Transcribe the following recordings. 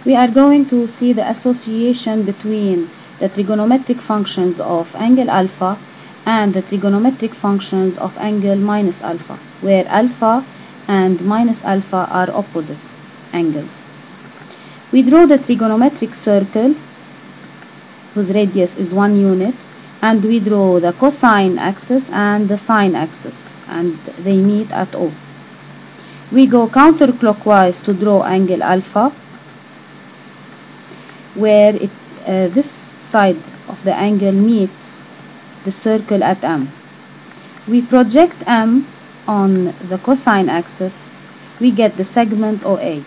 we are going to see the association between the trigonometric functions of angle alpha and the trigonometric functions of angle minus alpha, where alpha and minus alpha are opposite angles. We draw the trigonometric circle whose radius is 1 unit, and we draw the cosine axis and the sine axis, and they meet at O. We go counterclockwise to draw angle alpha, where this side of the angle meets the circle at M. We project M on the cosine axis, we get the segment OA.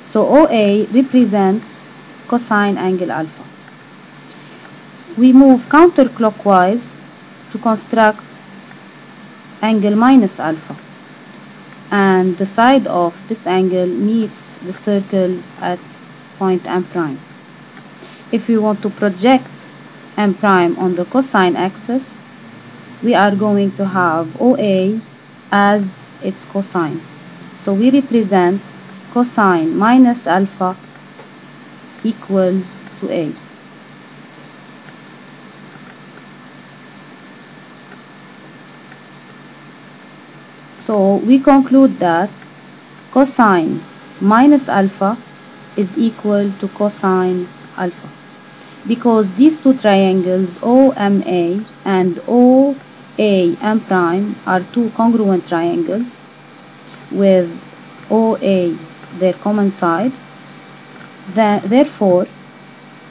So OA represents cosine angle alpha. We move counterclockwise to construct angle minus alpha, and the side of this angle meets the circle at point M prime. If we want to project M prime on the cosine axis, we are going to have OA as its cosine. So we represent cosine minus alpha equals to A. So we conclude that cosine minus alpha is equal to cosine alpha, because these two triangles OMA and OAM prime are two congruent triangles with OA their common side. Therefore,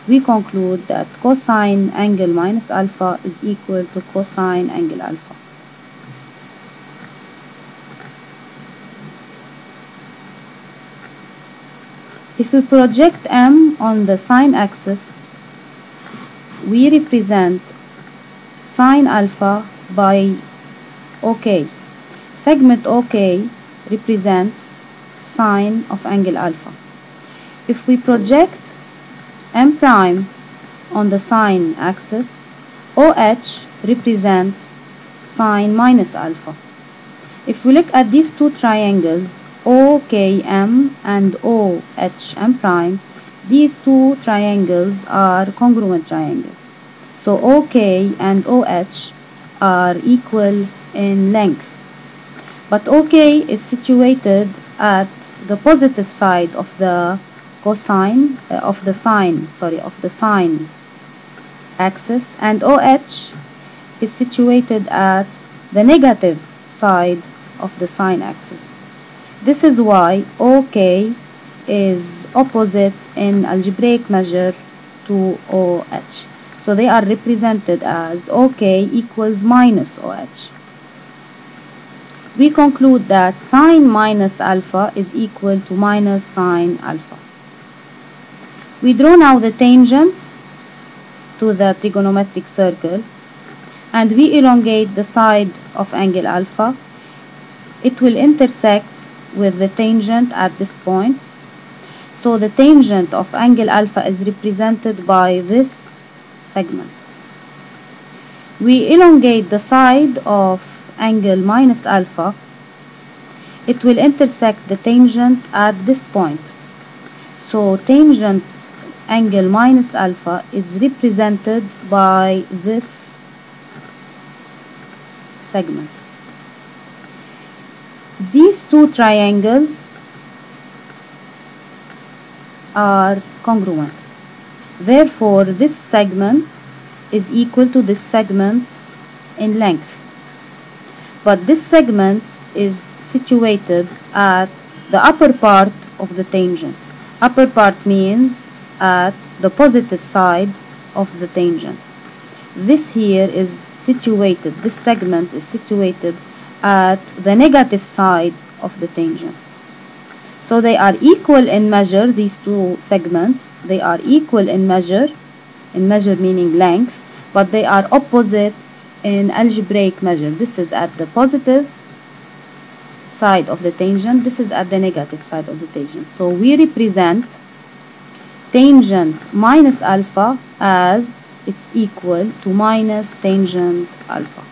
we conclude that cosine angle minus alpha is equal to cosine angle alpha. If we project M on the sine axis, we represent sine alpha by OK. Segment OK represents sine of angle alpha. If we project M prime on the sine axis, OH represents sine minus alpha. If we look at these two triangles, OKM and OHM prime, these two triangles are congruent triangles. So OK and OH are equal in length. But OK is situated at the positive side of the sine axis, and OH is situated at the negative side of the sine axis. This is why OK is opposite in algebraic measure to OH. So they are represented as OK equals minus OH. We conclude that sine minus alpha is equal to minus sine alpha. We draw now the tangent to the trigonometric circle, and we elongate the side of angle alpha. It will intersect with the tangent at this point. So the tangent of angle alpha is represented by this segment. We elongate the side of angle minus alpha. It will intersect the tangent at this point. So tangent angle minus alpha is represented by this segment. These two triangles are congruent. Therefore, this segment is equal to this segment in length. But this segment is situated at the upper part of the tangent. Upper part means at the positive side of the tangent. This here is situated, this segment is situated at the negative side of the tangent. So they are equal in measure, these two segments, they are equal in measure meaning length, but they are opposite in algebraic measure. This is at the positive side of the tangent, this is at the negative side of the tangent. So we represent tangent minus alpha as it's equal to minus tangent alpha.